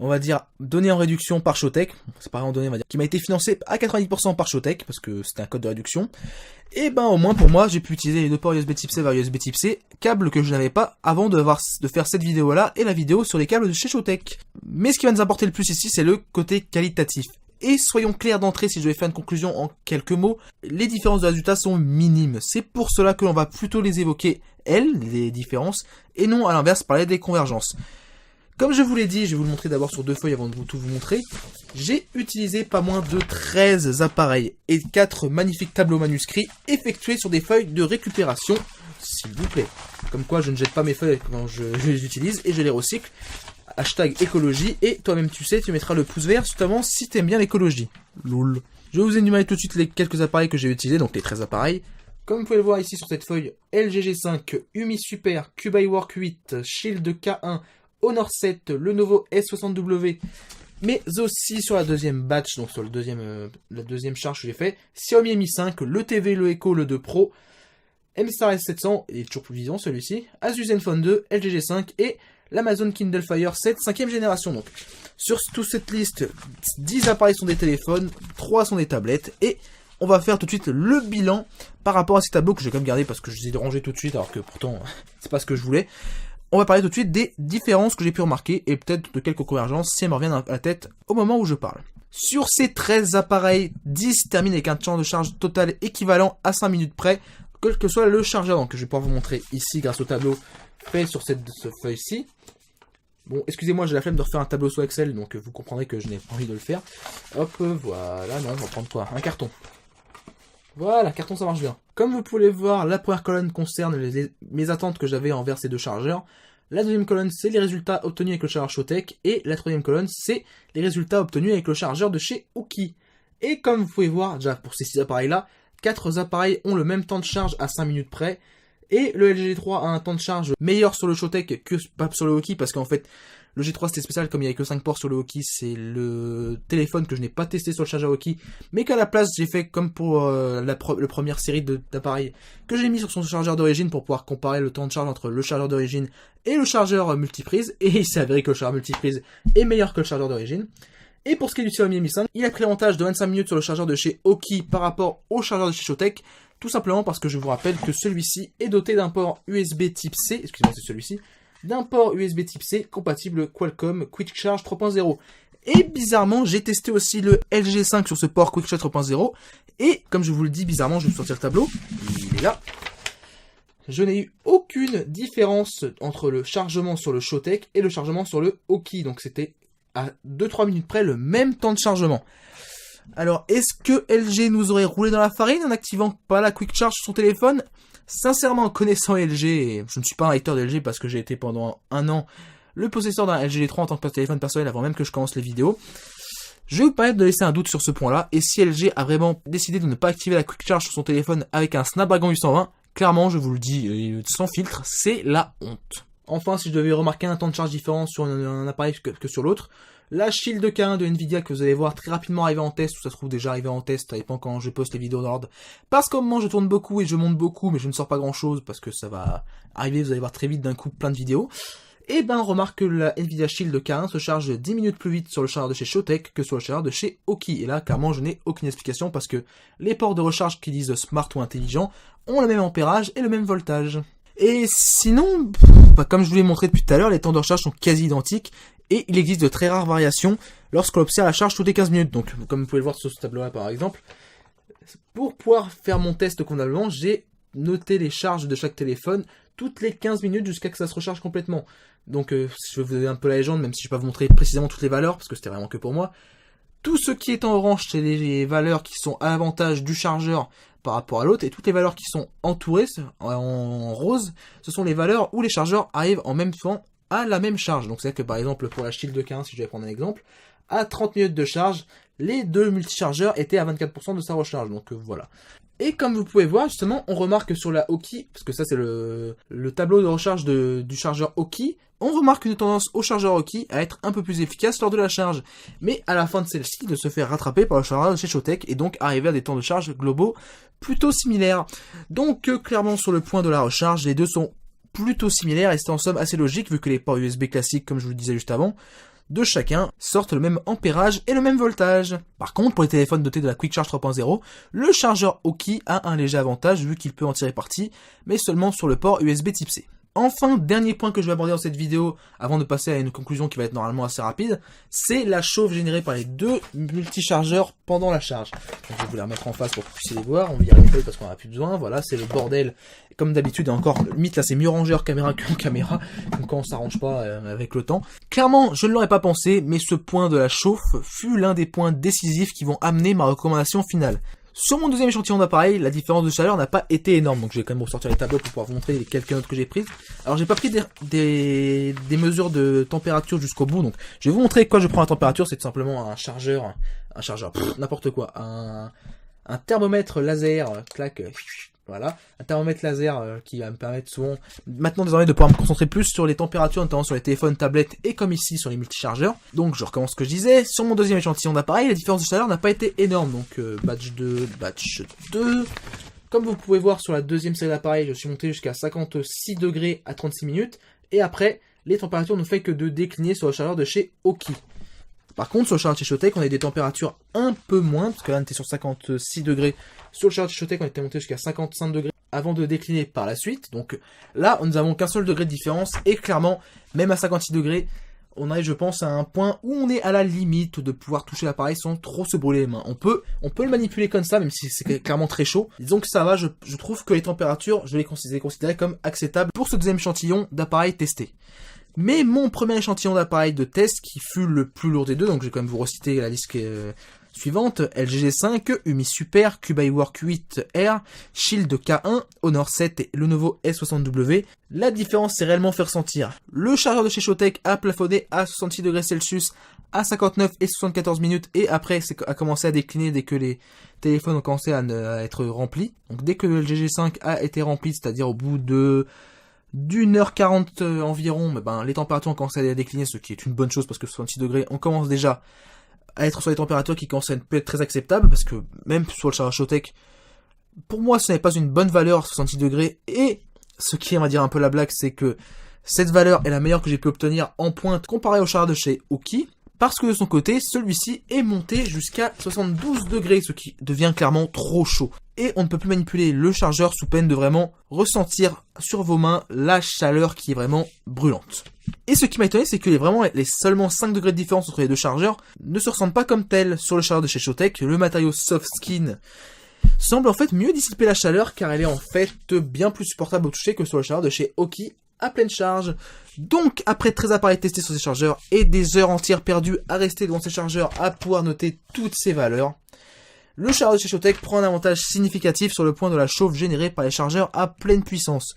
on va dire, donné en réduction par Showtek, c'est pas vraiment donné, on va dire, qui m'a été financé à 90% par Showtek, parce que c'était un code de réduction, et ben au moins pour moi, j'ai pu utiliser les deux ports USB type C vers USB type C, câble que je n'avais pas avant de faire cette vidéo là, et la vidéo sur les câbles de chez Showtek. Mais ce qui va nous apporter le plus ici, c'est le côté qualitatif. Et soyons clairs d'entrée, si je vais faire une conclusion en quelques mots, les différences de résultats sont minimes. C'est pour cela que l'on va plutôt les évoquer, les différences, et non à l'inverse parler des convergences. Comme je vous l'ai dit, je vais vous le montrer d'abord sur 2 feuilles avant de tout vous montrer, j'ai utilisé pas moins de 13 appareils et 4 magnifiques tableaux manuscrits effectués sur des feuilles de récupération, s'il vous plaît. Comme quoi je ne jette pas mes feuilles quand je les utilise et je les recycle. Hashtag écologie, et toi-même tu sais, tu mettras le pouce vert, notamment si t'aimes bien l'écologie. Loul. Je vais vous énumérer tout de suite les quelques appareils que j'ai utilisés, donc les 13 appareils. Comme vous pouvez le voir ici sur cette feuille, LG G5, Umi Super, Cube iWork 8, Shield K1, Honor 7, Lenovo S60W, mais aussi sur la deuxième batch, donc sur la deuxième charge que j'ai fait, Xiaomi Mi 5, le TV, le Echo, le 2 Pro, MStar S700, il est toujours plus vivant celui-ci, Asus Zenfone 2, LG G5 et l'Amazon Kindle Fire 7 5e génération. Donc, sur toute cette liste, 10 appareils sont des téléphones, 3 sont des tablettes, et on va faire tout de suite le bilan par rapport à ces tableaux que j'ai quand même gardé parce que je les ai rangés tout de suite, alors que pourtant, c'est pas ce que je voulais. On va parler tout de suite des différences que j'ai pu remarquer, et peut-être de quelques convergences si elles me reviennent à la tête au moment où je parle. Sur ces 13 appareils, 10 terminent avec un temps de charge total équivalent à 5 minutes près, quel que soit le chargeur. Donc je vais pouvoir vous montrer ici grâce au tableau fait sur cette feuille-ci. Bon, excusez-moi, j'ai la flemme de refaire un tableau sous Excel, donc vous comprendrez que je n'ai pas envie de le faire. Hop, voilà, non, on va prendre quoi? Un carton. Voilà, carton ça marche bien. Comme vous pouvez le voir, la première colonne concerne mes attentes que j'avais envers ces deux chargeurs. La deuxième colonne, c'est les résultats obtenus avec le chargeur Showtech. Et la troisième colonne, c'est les résultats obtenus avec le chargeur de chez Aukey. Et comme vous pouvez voir, déjà pour ces 6 appareils-là, 4 appareils ont le même temps de charge à 5 minutes près. Et le LG G3 a un temps de charge meilleur sur le Showtech que pas sur le Aukey, parce qu'en fait, le G3 c'était spécial, comme il n'y avait que 5 ports sur le Aukey, c'est le téléphone que je n'ai pas testé sur le chargeur Aukey, mais qu'à la place j'ai fait comme pour la première série d'appareils que j'ai mis sur son chargeur d'origine pour pouvoir comparer le temps de charge entre le chargeur d'origine et le chargeur multiprise, et il s'est avéré que le chargeur multiprise est meilleur que le chargeur d'origine. Et pour ce qui est du Xiaomi Mi 5, il a pris l'avantage de 25 minutes sur le chargeur de chez Aukey par rapport au chargeur de chez Showtech, tout simplement parce que je vous rappelle que celui-ci est doté d'un port USB type C, excusez-moi c'est celui-ci, d'un port USB type C compatible Qualcomm Quick Charge 3.0. Et bizarrement, j'ai testé aussi le LG5 sur ce port Quick Charge 3.0, et comme je vous le dis bizarrement, je vais vous sortir le tableau, il est là. Je n'ai eu aucune différence entre le chargement sur le Showtech et le chargement sur le Aukey, donc c'était à 2-3 minutes près le même temps de chargement. Alors, est-ce que LG nous aurait roulé dans la farine en n'activant pas la Quick Charge sur son téléphone? Sincèrement, connaissant LG, et je ne suis pas un hater de LG parce que j'ai été pendant un an le possesseur d'un LG G3 en tant que téléphone personnel avant même que je commence les vidéos, je vais vous permettre de laisser un doute sur ce point-là, et si LG a vraiment décidé de ne pas activer la Quick Charge sur son téléphone avec un Snapdragon 820, clairement, je vous le dis sans filtre, c'est la honte. Enfin, si je devais remarquer un temps de charge différent sur un appareil que sur l'autre, la Shield K1 de Nvidia que vous allez voir très rapidement arriver en test, ou ça se trouve déjà arrivé en test, ça dépend quand je poste les vidéos d'ordre. Parce qu'au moment je tourne beaucoup et je monte beaucoup, mais je ne sors pas grand chose parce que ça va arriver, vous allez voir très vite d'un coup plein de vidéos. Et ben on remarque que la Nvidia Shield K1 se charge 10 minutes plus vite sur le chargeur de chez Showtech que sur le chargeur de chez Aukey. Et là, clairement, je n'ai aucune explication parce que les ports de recharge qui disent smart ou intelligent ont le même ampérage et le même voltage. Et sinon, comme je vous l'ai montré depuis tout à l'heure, les temps de recharge sont quasi identiques et il existe de très rares variations lorsqu'on observe la charge toutes les 15 minutes. Donc, comme vous pouvez le voir sur ce tableau-là par exemple, pour pouvoir faire mon test convenablement, j'ai noté les charges de chaque téléphone toutes les 15 minutes jusqu'à ce que ça se recharge complètement. Donc, je vais vous donner un peu la légende, même si je ne vais pas vous montrer précisément toutes les valeurs, parce que c'était vraiment que pour moi. Tout ce qui est en orange, c'est les valeurs qui sont à l'avantage du chargeur par rapport à l'autre, et toutes les valeurs qui sont entourées en rose, ce sont les valeurs où les chargeurs arrivent en même temps à la même charge. Donc c'est-à-dire que par exemple pour la Shield K1, si je vais prendre un exemple, à 30 minutes de charge, les deux multichargeurs étaient à 24% de sa recharge, donc voilà. Et comme vous pouvez voir, justement, on remarque sur la Aukey, parce que ça c'est le tableau de recharge du chargeur Aukey, on remarque une tendance au chargeur Aukey à être un peu plus efficace lors de la charge, mais à la fin de celle-ci de se faire rattraper par le chargeur de chez Showtech, et donc arriver à des temps de charge globaux plutôt similaires. Donc clairement sur le point de la recharge, les deux sont plutôt similaires, et c'est en somme assez logique vu que les ports USB classiques, comme je vous le disais juste avant, de chacun sortent le même ampérage et le même voltage. Par contre, pour les téléphones dotés de la Quick Charge 3.0, le chargeur Aukey a un léger avantage vu qu'il peut en tirer parti, mais seulement sur le port USB type C. Enfin, dernier point que je vais aborder dans cette vidéo, avant de passer à une conclusion qui va être normalement assez rapide, c'est la chauffe générée par les deux multichargeurs pendant la charge. Donc, je vais vous les remettre en face pour que vous puissiez les voir, on va y arriver parce qu'on n'en a plus besoin, voilà, c'est le bordel, comme d'habitude, et encore, limite là c'est mieux rangé hors caméra qu'en caméra, comme quand on s'arrange pas avec le temps. Clairement, je ne l'aurais pas pensé, mais ce point de la chauffe fut l'un des points décisifs qui vont amener ma recommandation finale. Sur mon deuxième échantillon d'appareil, la différence de chaleur n'a pas été énorme, donc je vais quand même ressortir les tableaux pour pouvoir vous montrer les quelques notes que j'ai prises. Alors j'ai pas pris des mesures de température jusqu'au bout, donc je vais vous montrer quoi je prends la température, c'est tout simplement n'importe quoi, un thermomètre laser, clac, voilà, un thermomètre laser qui va me permettre souvent, maintenant désormais, de pouvoir me concentrer plus sur les températures, notamment sur les téléphones, tablettes et comme ici sur les multichargeurs. Donc je recommence ce que je disais, sur mon deuxième échantillon d'appareil, la différence de chaleur n'a pas été énorme, donc batch 2, comme vous pouvez voir sur la deuxième série d'appareils, je suis monté jusqu'à 56 degrés à 36 minutes, et après, les températures ne fait que de décliner sur le chargeur de chez Aukey. Par contre, sur le chargeur de chez Showtek, on a des températures un peu moins, parce que là on était sur 56 degrés. Sur le chargeur de chez Showtek, on était monté jusqu'à 55 degrés avant de décliner par la suite. Donc là, nous avons qu'un seul degré de différence, et clairement, même à 56 degrés, on arrive, je pense, à un point où on est à la limite de pouvoir toucher l'appareil sans trop se brûler les mains. On peut le manipuler comme ça, même si c'est clairement très chaud. Disons que ça va, je trouve que les températures, je les considérer comme acceptables pour ce deuxième échantillon d'appareil testé. Mais mon premier échantillon d'appareil de test, qui fut le plus lourd des deux, donc je vais quand même vous reciter la liste suivante: LG G5, Umi Super, Cube iWork 8R, Shield K1, Honor 7 et Lenovo S60W. La différence s'est réellement fait ressentir. Le chargeur de chez Showtek a plafonné à 66 degrés Celsius à 59 et 74 minutes, et après a commencé à décliner dès que les téléphones ont commencé à être remplis. Donc dès que le LG G5 a été rempli, c'est-à-dire au bout d'1h40 environ, les températures ont commencé à décliner, ce qui est une bonne chose parce que 66 degrés, on commence déjà à être sur les températures qui commencent à être très acceptables, parce que même sur le chargeur Showtek, pour moi ce n'est pas une bonne valeur 66 degrés, et ce qui est, on va dire, un peu la blague, c'est que cette valeur est la meilleure que j'ai pu obtenir en pointe comparée au chargeur de chez Aukey, parce que de son côté, celui-ci est monté jusqu'à 72 degrés, ce qui devient clairement trop chaud. Et on ne peut plus manipuler le chargeur sous peine de vraiment ressentir sur vos mains la chaleur qui est vraiment brûlante. Et ce qui m'a étonné, c'est que les seulement 5 degrés de différence entre les deux chargeurs ne se ressentent pas comme tels sur le chargeur de chez Showtek. Le matériau Soft Skin semble en fait mieux dissiper la chaleur, car elle est en fait bien plus supportable au toucher que sur le chargeur de chez Aukey à pleine charge. Donc, après 13 appareils testés sur ces chargeurs et des heures entières perdues à rester devant ces chargeurs à pouvoir noter toutes ces valeurs, le chargeur de chez Showtek prend un avantage significatif sur le point de la chauffe générée par les chargeurs à pleine puissance.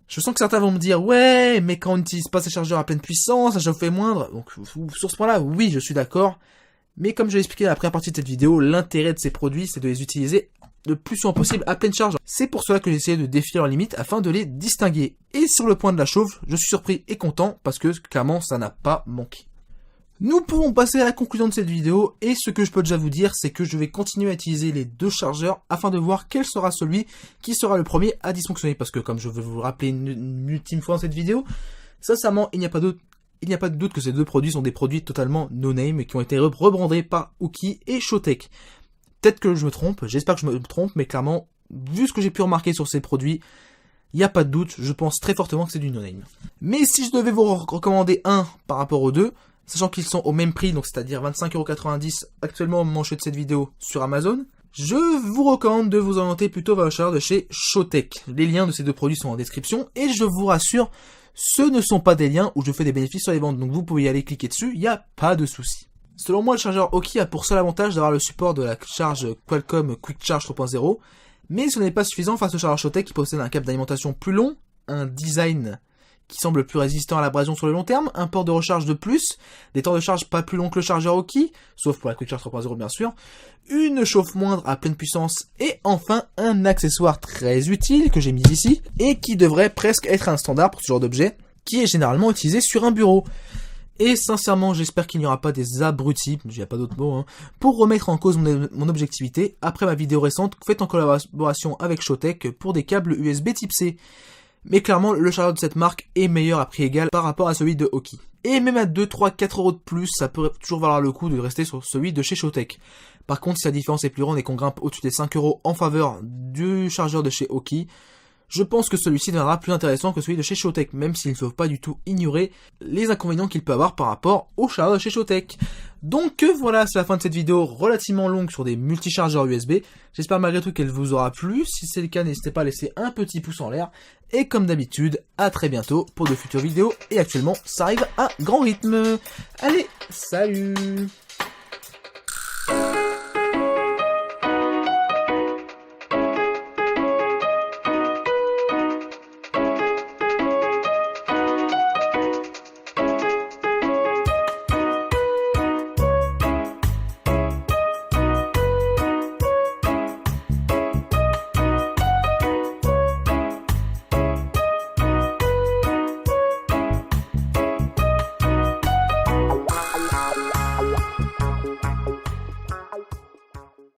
Je sens que certains vont me dire, ouais, mais quand on n'utilise pas ces chargeurs à pleine puissance, la chauffe est moindre. Donc, sur ce point-là, oui, je suis d'accord. Mais comme je l'ai expliqué dans la première partie de cette vidéo, l'intérêt de ces produits, c'est de les utiliser le plus souvent possible à pleine charge. C'est pour cela que j'ai essayé de défier leurs limites afin de les distinguer. Et sur le point de la chauffe, je suis surpris et content parce que clairement ça n'a pas manqué. Nous pouvons passer à la conclusion de cette vidéo, et ce que je peux déjà vous dire, c'est que je vais continuer à utiliser les deux chargeurs afin de voir quel sera celui qui sera le premier à dysfonctionner, parce que comme je vais vous le rappeler une ultime fois dans cette vidéo, sincèrement il n'y a pas de doute que ces deux produits sont des produits totalement no-name et qui ont été rebrandés par Aukey et Showtek. Peut-être que je me trompe, j'espère que je me trompe, mais clairement, vu ce que j'ai pu remarquer sur ces produits, il n'y a pas de doute, je pense très fortement que c'est du no-name. Mais si je devais vous recommander un par rapport aux deux, sachant qu'ils sont au même prix, donc c'est-à-dire 25,90€ actuellement au moment où je fais de cette vidéo sur Amazon, je vous recommande de vous orienter plutôt vers le chargeur de chez Showtek. Les liens de ces deux produits sont en description, et je vous rassure, ce ne sont pas des liens où je fais des bénéfices sur les ventes, donc vous pouvez y aller cliquer dessus, il n'y a pas de souci. Selon moi, le chargeur Aukey a pour seul avantage d'avoir le support de la charge Qualcomm Quick Charge 3.0, mais ce n'est pas suffisant face au chargeur Showtek qui possède un câble d'alimentation plus long, un design qui semble plus résistant à l'abrasion sur le long terme, un port de recharge de plus, des temps de charge pas plus longs que le chargeur Aukey, sauf pour la Quick Charge 3.0 bien sûr, une chauffe moindre à pleine puissance, et enfin un accessoire très utile que j'ai mis ici, et qui devrait presque être un standard pour ce genre d'objet, qui est généralement utilisé sur un bureau. Et sincèrement, j'espère qu'il n'y aura pas des abrutis, il n'y a pas d'autre mot, pour remettre en cause mon objectivité après ma vidéo récente faite en collaboration avec Showtek pour des câbles USB type C. Mais clairement, le chargeur de cette marque est meilleur à prix égal par rapport à celui de Aukey. Et même à 2, 3, 4€ de plus, ça peut toujours valoir le coup de rester sur celui de chez Showtek. Par contre, si la différence est plus grande et qu'on grimpe au-dessus des 5€ en faveur du chargeur de chez Aukey, je pense que celui-ci deviendra plus intéressant que celui de chez Showtek, même s'il ne faut pas du tout ignorer les inconvénients qu'il peut avoir par rapport au chargeur de chez Showtek. Donc voilà, c'est la fin de cette vidéo relativement longue sur des multichargeurs USB. J'espère malgré tout qu'elle vous aura plu. Si c'est le cas, n'hésitez pas à laisser un petit pouce en l'air. Et comme d'habitude, à très bientôt pour de futures vidéos. Et actuellement, ça arrive à grand rythme. Allez, salut!